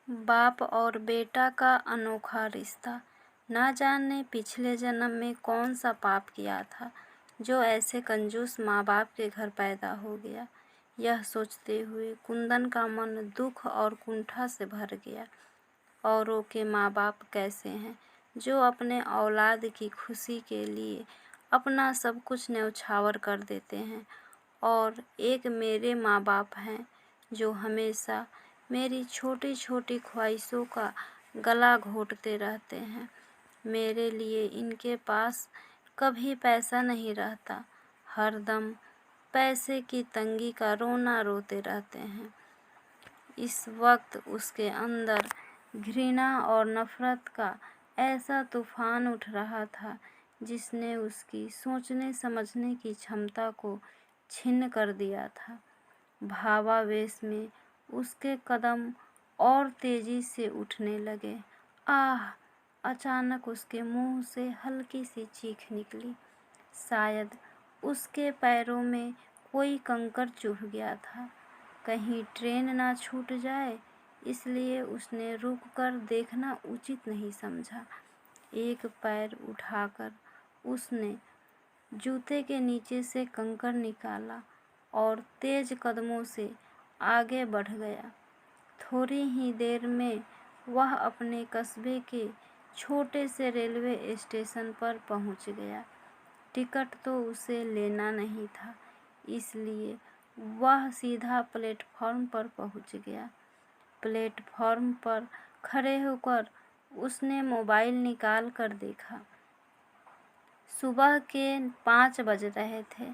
बाप और बेटा का अनोखा रिश्ता। ना जाने पिछले जन्म में कौन सा पाप किया था जो ऐसे कंजूस माँ बाप के घर पैदा हो गया। यह सोचते हुए कुंदन का मन दुख और कुंठा से भर गया। औरों के माँ बाप कैसे हैं जो अपने औलाद की खुशी के लिए अपना सब कुछ न्यौछावर कर देते हैं, और एक मेरे माँ बाप हैं जो हमेशा मेरी छोटी छोटी ख्वाहिशों का गला घोंटते रहते हैं। मेरे लिए इनके पास कभी पैसा नहीं रहता, हरदम पैसे की तंगी का रोना रोते रहते हैं। इस वक्त उसके अंदर घृणा और नफरत का ऐसा तूफान उठ रहा था जिसने उसकी सोचने समझने की क्षमता को छिन्न कर दिया था। भावावेश में उसके कदम और तेजी से उठने लगे। आह! अचानक उसके मुंह से हल्की सी चीख निकली। शायद उसके पैरों में कोई कंकड़ चुभ गया था। कहीं ट्रेन ना छूट जाए, इसलिए उसने रुककर देखना उचित नहीं समझा। एक पैर उठाकर उसने जूते के नीचे से कंकड़ निकाला और तेज कदमों से आगे बढ़ गया। थोड़ी ही देर में वह अपने कस्बे के छोटे से रेलवे स्टेशन पर पहुंच गया। टिकट तो उसे लेना नहीं था, इसलिए वह सीधा प्लेटफॉर्म पर पहुंच गया। प्लेटफॉर्म पर खड़े होकर उसने मोबाइल निकाल कर देखा। सुबह के 5 बज रहे थे।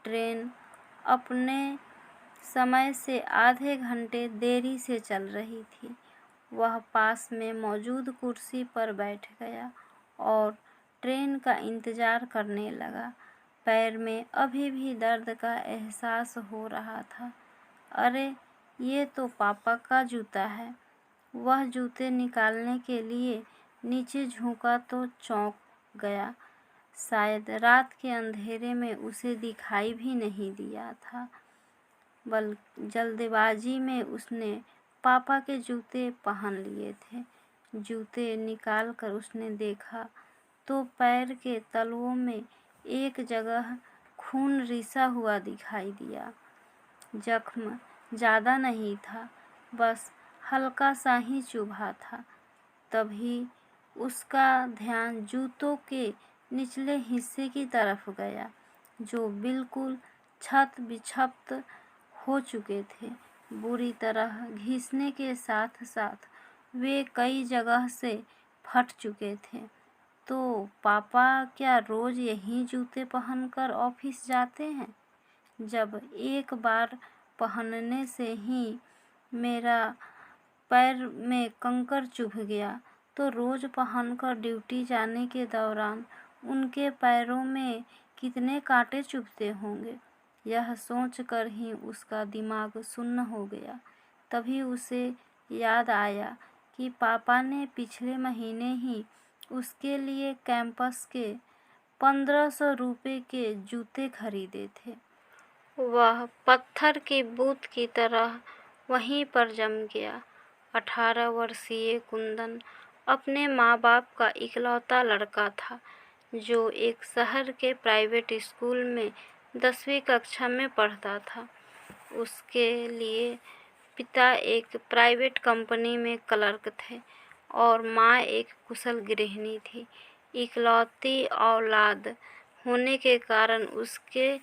ट्रेन अपने समय से आधे घंटे देरी से चल रही थी। वह पास में मौजूद कुर्सी पर बैठ गया और ट्रेन का इंतजार करने लगा। पैर में अभी भी दर्द का एहसास हो रहा था। अरे, ये तो पापा का जूता है। वह जूते निकालने के लिए नीचे झुका तो चौंक गया। शायद रात के अंधेरे में उसे दिखाई भी नहीं दिया था। जल्दबाजी में उसने पापा के जूते पहन लिए थे। जूते निकालकर उसने देखा तो पैर के तलवों में एक जगह खून रिसा हुआ दिखाई दिया। जख्म ज़्यादा नहीं था, बस हल्का सा ही चुभा था। तभी उसका ध्यान जूतों के निचले हिस्से की तरफ गया, जो बिल्कुल क्षत विक्षत हो चुके थे। बुरी तरह घिसने के साथ साथ वे कई जगह से फट चुके थे। तो पापा क्या रोज यही जूते पहनकर ऑफिस जाते हैं? जब एक बार पहनने से ही मेरा पैर में कंकड़ चुभ गया, तो रोज पहनकर ड्यूटी जाने के दौरान उनके पैरों में कितने कांटे चुभते होंगे। यह सोचकर ही उसका दिमाग सुन्न हो गया। तभी उसे याद आया कि पापा ने पिछले महीने ही उसके लिए कैंपस के 1500 रुपये के जूते खरीदे थे। वह पत्थर की बूंद की तरह वहीं पर जम गया। 18 वर्षीय कुंदन अपने माँ बाप का इकलौता लड़का था, जो एक शहर के प्राइवेट स्कूल में 10वीं कक्षा में पढ़ता था। उसके लिए पिता एक प्राइवेट कंपनी में क्लर्क थे और माँ एक कुशल गृहिणी थी। इकलौती औलाद होने के कारण उसके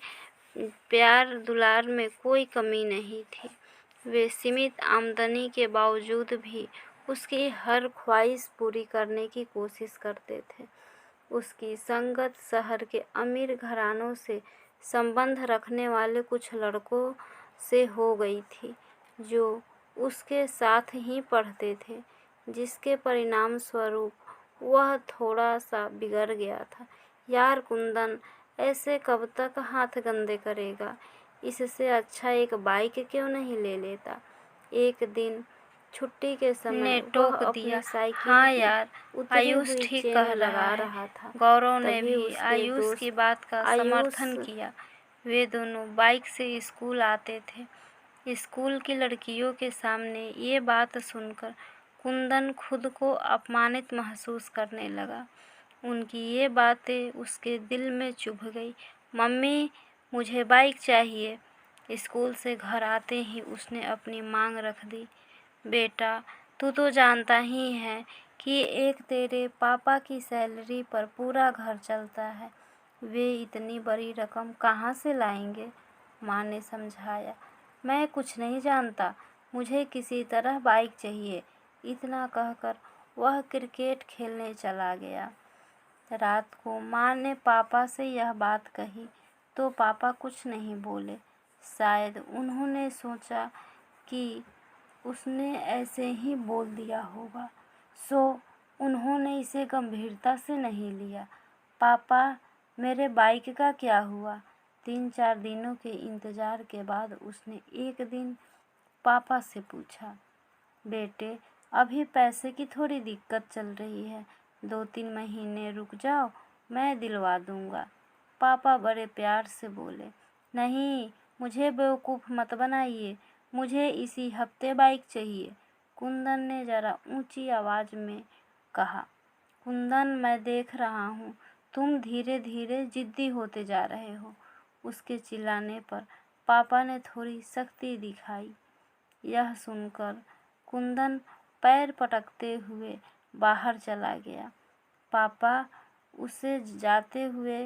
प्यार दुलार में कोई कमी नहीं थी। वे सीमित आमदनी के बावजूद भी उसकी हर ख्वाहिश पूरी करने की कोशिश करते थे। उसकी संगत शहर के अमीर घरानों से संबंध रखने वाले कुछ लड़कों से हो गई थी, जो उसके साथ ही पढ़ते थे, जिसके परिणाम स्वरूप वह थोड़ा सा बिगड़ गया था। यार कुंदन, ऐसे कब तक हाथ गंदे करेगा? इससे अच्छा एक बाइक क्यों नहीं ले लेता? एक दिन छुट्टी के समय टोक वह दिया। अपनी साइकिल हाँ की यार, उतरी आयुष हुई ठीक चेन कह लगा रहा रहा है। था। गौरव ने तभी भी उसके आयुष दोस्त की बात का आयुष समर्थन किया। वे दोनों बाइक से स्कूल आते थे। स्कूल की लड़कियों के सामने ये बात सुनकर कुंदन खुद को अपमानित महसूस करने लगा। उनकी ये बातें उसके दिल में चुभ गई। मम्मी, मुझे बाइक चाहिए। स्कूल से घर आते ही उसने अपनी मांग रख दी। बेटा, तू तो जानता ही है कि एक तेरे पापा की सैलरी पर पूरा घर चलता है। वे इतनी बड़ी रकम कहाँ से लाएंगे? माँ ने समझाया। मैं कुछ नहीं जानता, मुझे किसी तरह बाइक चाहिए। इतना कहकर वह क्रिकेट खेलने चला गया। रात को माँ ने पापा से यह बात कही तो पापा कुछ नहीं बोले। शायद उन्होंने सोचा कि उसने ऐसे ही बोल दिया होगा, सो उन्होंने इसे गंभीरता से नहीं लिया। पापा, मेरे बाइक का क्या हुआ? 3-4 दिनों के इंतज़ार के बाद उसने एक दिन पापा से पूछा। बेटे, अभी पैसे की थोड़ी दिक्कत चल रही है, 2-3 महीने रुक जाओ, मैं दिलवा दूंगा। पापा बड़े प्यार से बोले। नहीं, मुझे बेवकूफ़ मत बनाइए, मुझे इसी हफ्ते बाइक चाहिए। कुंदन ने ज़रा ऊंची आवाज़ में कहा। कुंदन, मैं देख रहा हूँ तुम धीरे धीरे जिद्दी होते जा रहे हो। उसके चिल्लाने पर पापा ने थोड़ी सख्ती दिखाई। यह सुनकर कुंदन पैर पटकते हुए बाहर चला गया। पापा उसे जाते हुए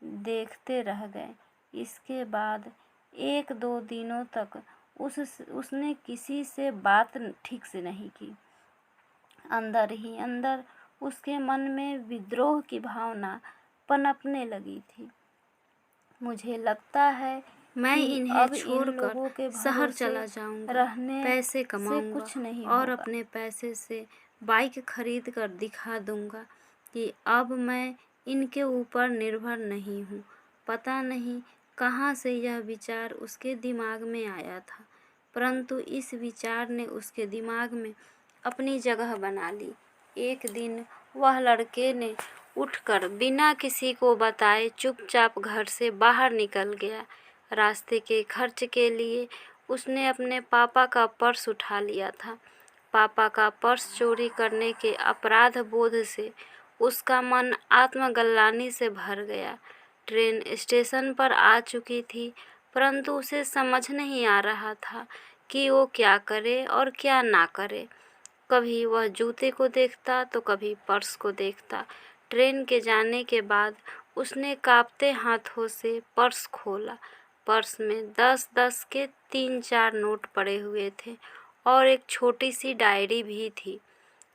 देखते रह गए। इसके बाद 1-2 दिनों तक उसने किसी से बात ठीक से नहीं की। अंदर ही अंदर उसके मन में विद्रोह की भावना पनपने लगी थी। मुझे लगता है मैं इन्हें छोड़कर शहर चला जाऊंगा, रहने पैसे कमाऊंगा कुछ नहीं और अपने पैसे से बाइक खरीद कर दिखा दूंगा कि अब मैं इनके ऊपर निर्भर नहीं हूँ। पता नहीं कहाँ से यह विचार उसके दिमाग में आया था, परंतु इस विचार ने उसके दिमाग में अपनी जगह बना ली। एक दिन वह लड़के ने उठकर बिना किसी को बताए चुपचाप घर से बाहर निकल गया। रास्ते के खर्च के लिए उसने अपने पापा का पर्स उठा लिया था। पापा का पर्स चोरी करने के अपराध बोध से उसका मन आत्मग्लानि से भर गया। ट्रेन स्टेशन पर आ चुकी थी, परंतु उसे समझ नहीं आ रहा था कि वो क्या करे और क्या ना करे। कभी वह जूते को देखता तो कभी पर्स को देखता। ट्रेन के जाने के बाद उसने कांपते हाथों से पर्स खोला। पर्स में 10-10 के 3-4 नोट पड़े हुए थे और एक छोटी सी डायरी भी थी।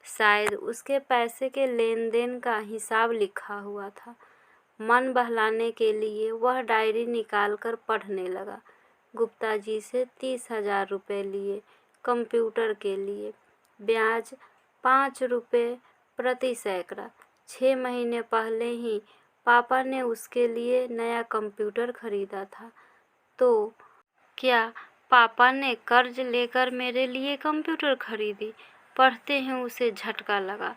शायद उसके पैसे के लेन देन का हिसाब लिखा हुआ था। मन बहलाने के लिए वह डायरी निकालकर पढ़ने लगा। गुप्ता जी से 30,000 रुपये लिए कंप्यूटर के लिए, ब्याज 5 रुपये प्रति सैकड़ा। 6 महीने पहले ही पापा ने उसके लिए नया कंप्यूटर खरीदा था। तो क्या पापा ने कर्ज लेकर मेरे लिए कंप्यूटर खरीदी? पढ़ते ही उसे झटका लगा।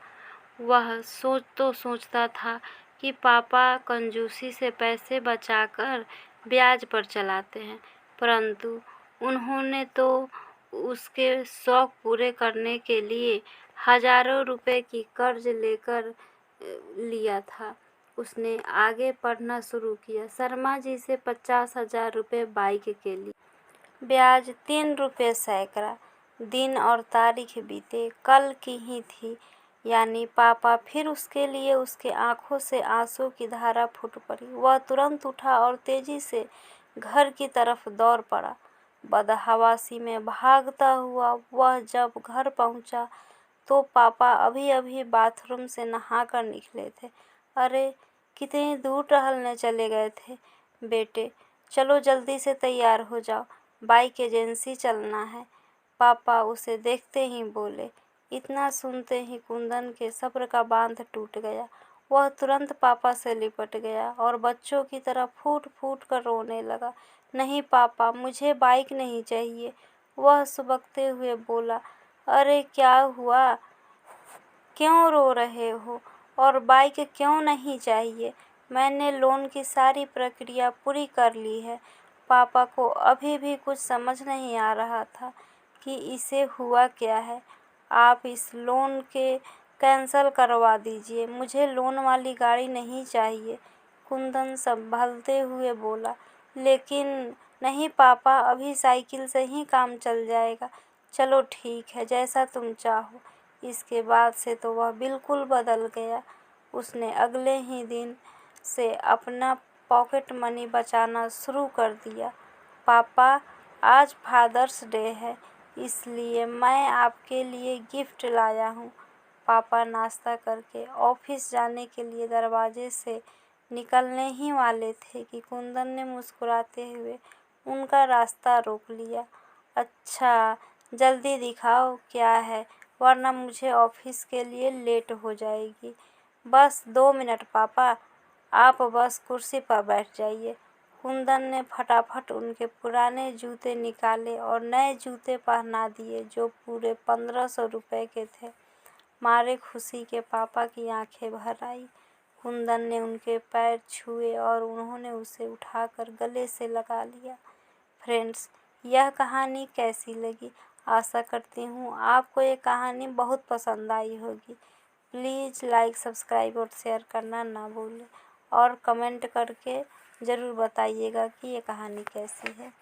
वह सोचता था कि पापा कंजूसी से पैसे बचाकर ब्याज पर चलाते हैं, परंतु उन्होंने तो उसके शौक पूरे करने के लिए हजारों रुपए की कर्ज लेकर लिया था। उसने आगे पढ़ना शुरू किया। शर्मा जी से 50,000 रुपये बाइक के लिए, ब्याज 3 रुपये सैकड़ा। दिन और तारीख बीते, कल की ही थी, यानी पापा फिर उसके लिए। उसके आंखों से आंसू की धारा फूट पड़ी। वह तुरंत उठा और तेजी से घर की तरफ दौड़ पड़ा। बदहवासी में भागता हुआ वह जब घर पहुंचा तो पापा अभी अभी बाथरूम से नहाकर निकले थे। अरे, कितनी दूर टहलने चले गए थे? बेटे, चलो जल्दी से तैयार हो जाओ, बाइक एजेंसी चलना है, पापा उसे देखते ही बोले। इतना सुनते ही कुंदन के सब्र का बांध टूट गया। वह तुरंत पापा से लिपट गया और बच्चों की तरह फूट फूट कर रोने लगा। नहीं पापा, मुझे बाइक नहीं चाहिए, वह सुबकते हुए बोला। अरे क्या हुआ, क्यों रो रहे हो? और बाइक क्यों नहीं चाहिए? मैंने लोन की सारी प्रक्रिया पूरी कर ली है। पापा को अभी भी कुछ समझ नहीं आ रहा था कि इसे हुआ क्या है। आप इस लोन के कैंसल करवा दीजिए, मुझे लोन वाली गाड़ी नहीं चाहिए। कुंदन संभलते हुए बोला। लेकिन नहीं पापा, अभी साइकिल से ही काम चल जाएगा। चलो ठीक है, जैसा तुम चाहो। इसके बाद से तो वह बिल्कुल बदल गया। उसने अगले ही दिन से अपना पॉकेट मनी बचाना शुरू कर दिया। पापा, आज फादर्स डे है, इसलिए मैं आपके लिए गिफ्ट लाया हूँ। पापा नाश्ता करके ऑफिस जाने के लिए दरवाजे से निकलने ही वाले थे कि कुंदन ने मुस्कुराते हुए उनका रास्ता रोक लिया। अच्छा, जल्दी दिखाओ क्या है, वरना मुझे ऑफिस के लिए लेट हो जाएगी। बस 2 मिनट पापा, आप बस कुर्सी पर बैठ जाइए। कुंदन ने फटाफट उनके पुराने जूते निकाले और नए जूते पहना दिए, जो पूरे 1500 रुपए के थे। मारे खुशी के पापा की आंखें भर आई। कुंदन ने उनके पैर छुए और उन्होंने उसे उठाकर गले से लगा लिया। फ्रेंड्स, यह कहानी कैसी लगी? आशा करती हूँ आपको ये कहानी बहुत पसंद आई होगी। प्लीज़ लाइक, सब्सक्राइब और शेयर करना ना भूलें और कमेंट करके ज़रूर बताइएगा कि ये कहानी कैसी है।